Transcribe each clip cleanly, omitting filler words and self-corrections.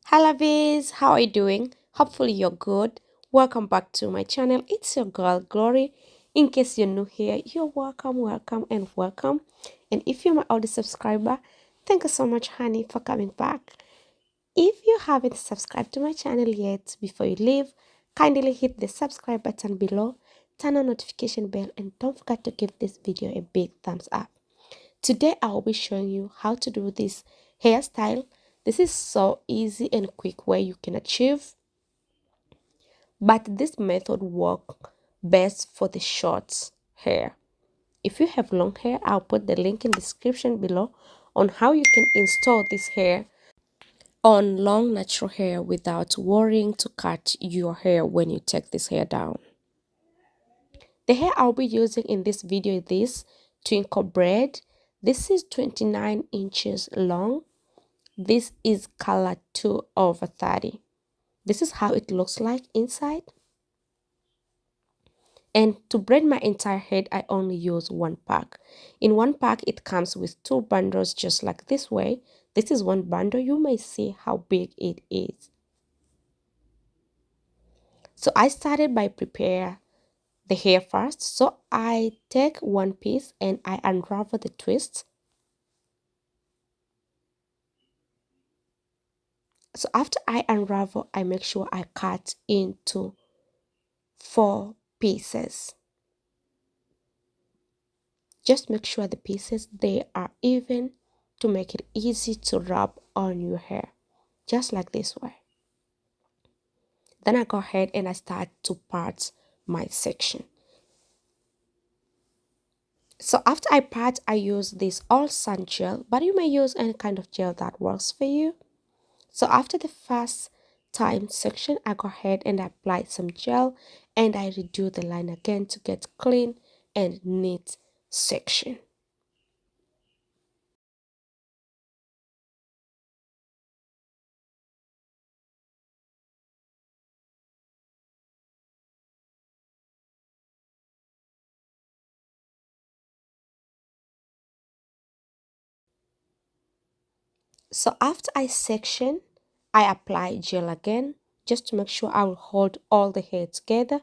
Hello bees, how are you doing? Hopefully you're good. Welcome back to my channel. It's your girl Glory. In case you're new here, you're welcome and welcome. And if you're my oldest subscriber, thank you so much honey for coming back. If you haven't subscribed to my channel yet, before you leave, kindly hit the subscribe button below, turn on notification bell, and don't forget to give this video a big thumbs up. Today I will be showing you how to do this hairstyle. This is so easy and quick way you can achieve, but this method works best for the short hair. If you have long hair, I'll put the link in the description below on how you can install this hair on long natural hair without worrying to cut your hair when you take this hair down. The hair I'll be using in this video is this twinkle braid. This is 29 inches long. This is color 2/30. This is how it looks like inside. And to braid my entire head, I only use one pack. In one pack, it comes with 2 bundles just like this way. This is one bundle. You may see how big it is. So I started by prepare the hair first. So I take one piece and I unravel the twist. So after I unravel, I make sure I cut into 4 pieces. Just make sure the pieces they are even to make it easy to rub on your hair, just like this way. Then I go ahead and I start to part my section. So after I part, I use this all sun gel, but you may use any kind of gel that works for you. So after the first time section, I go ahead and apply some gel and I redo the line again to get clean and neat section. So after I section, I apply gel again just to make sure I will hold all the hair together.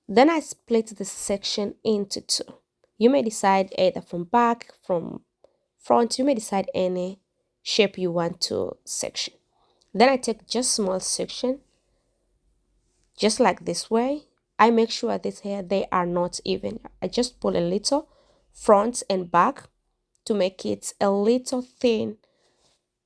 Then I split the section into 2. You may decide either from back, from front, you may decide any shape you want to section. Then I take just small section, just like this way. I make sure this hair, they are not even. I just pull a little front and back to make it a little thin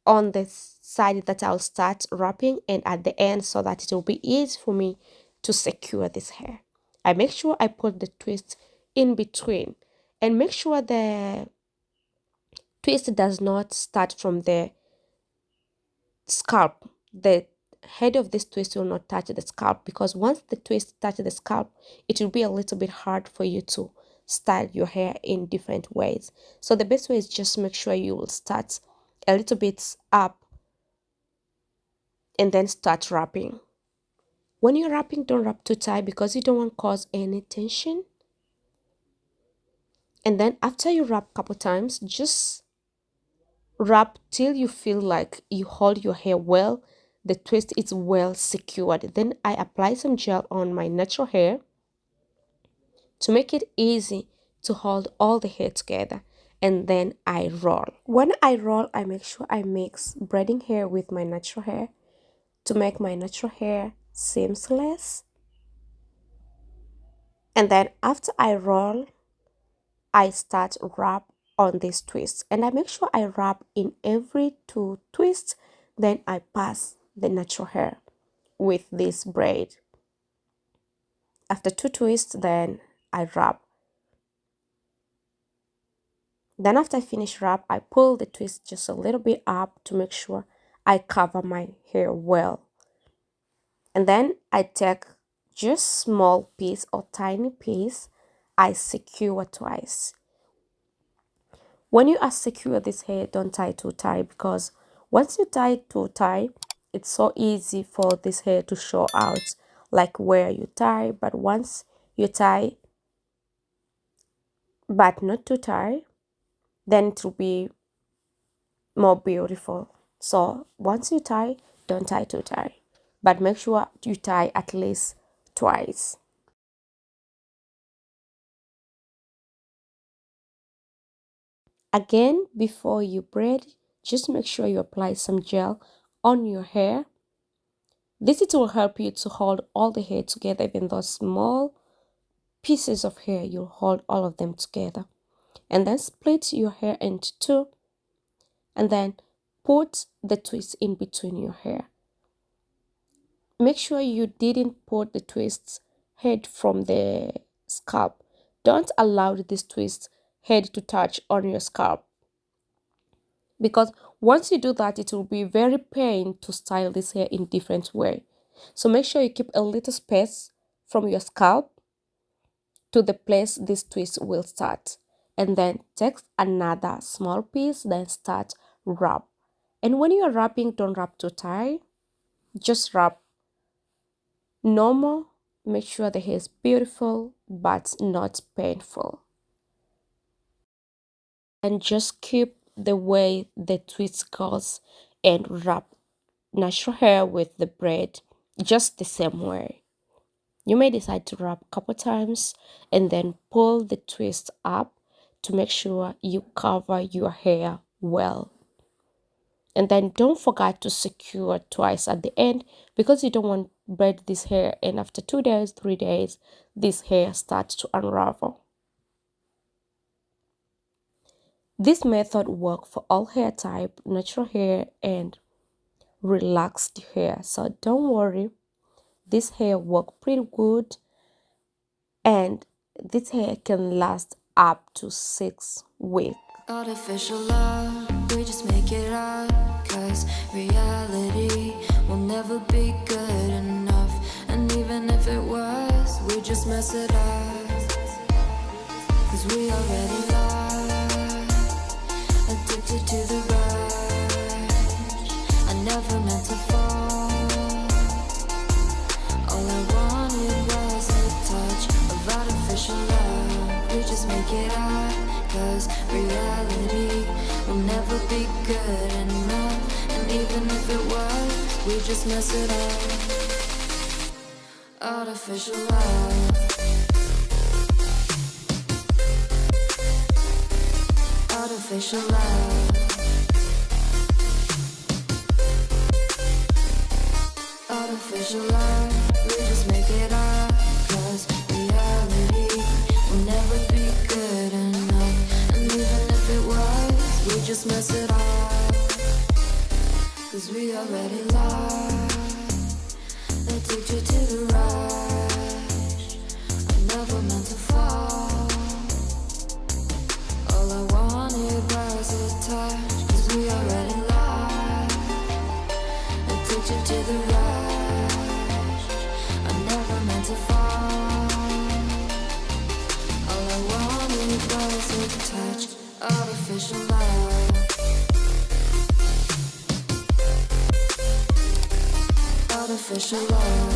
on the side that I'll start wrapping and at the end so that it will be easy for me to secure this hair. I make sure I put the twist in between and make sure the twist does not start from the scalp. The head of this twist will not touch the scalp because once the twist touches the scalp, it will be a little bit hard for you to style your hair in different ways. So the best way is just make sure you will start a little bit up and then start wrapping. When you're wrapping, don't wrap too tight because you don't want to cause any tension. And then after you wrap a couple times, just wrap till you feel like you hold your hair well, the twist is well secured. Then I apply some gel on my natural hair to make it easy to hold all the hair together. And then I roll. When I roll, I make sure I mix braiding hair with my natural hair to make my natural hair seamless. And then after I roll, I start wrap on this twist and I make sure I wrap in every 2 twists. Then I pass the natural hair with this braid. After 2 twists, then I wrap. Then after I finish wrap, I pull the twist just a little bit up to make sure I cover my hair well. And then I take just small piece or tiny piece, I secure twice. When you are secure this hair, don't tie too tight because once you tie too tight, it's so easy for this hair to show out like where you tie. But once you tie, but not too tight, then it will be more beautiful. So once you tie, don't tie too tight, but make sure you tie at least twice. Again, before you braid, just make sure you apply some gel on your hair. This it will help you to hold all the hair together. Even those small pieces of hair, you'll hold all of them together. And then split your hair into two, and then put the twist in between your hair. Make sure you didn't put the twists head from the scalp. Don't allow this twist head to touch on your scalp, because once you do that, it will be very pain to style this hair in different way. So make sure you keep a little space from your scalp to the place this twist will start, and then take another small piece, then start wrap. And when you are wrapping, don't wrap too tight, just wrap normal. Make sure the hair is beautiful but not painful, and just keep the way the twist goes and wrap natural hair with the braid just the same way. You may decide to wrap a couple times and then pull the twist up to make sure you cover your hair well. And then don't forget to secure twice at the end, because you don't want to braid this hair and after 2 days, 3 days, this hair starts to unravel. This method works for all hair type, natural hair and relaxed hair. So don't worry, this hair work pretty good, and this hair can last up to 6 weeks. Artificial love, we just make it up, 'cause reality will never be good enough. And even if it was, we just mess it up, 'cause we already lost, addicted to the rush. I never meant to fall. All I wanted was a touch of artificial love. We just make it up, 'cause reality will never be good enough. And even if it was, we just mess it up. Artificial love. Artificial love. Artificial love. We just make it up, 'cause reality will never be good enough. And even if it was, we just mess it up, 'cause we already lost, addicted to the rush. I never meant to fall. All I wanted was a touch, 'cause we already lost, addicted to the rush. I never meant to fall. All I wanted was a touch, artificial love. Artificial love.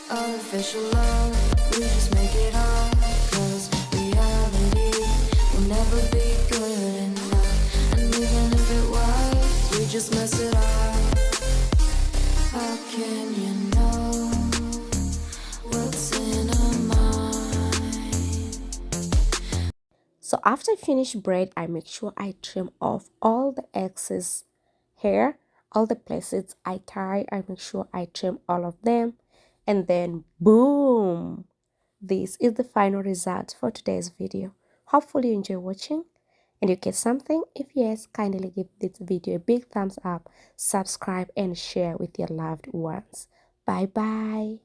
Artificial love. We just make it up, 'cause reality will never be good enough. And even if it was, we just mess it up. How can you know what's in our mind? So after I finish braid, I make sure I trim off all the excess hair, all the places I tie. I make sure I trim all of them, and then boom, this is the final result for today's video. Hopefully you enjoy watching and you get something. If yes, kindly give this video a big thumbs up, subscribe and share with your loved ones. Bye bye.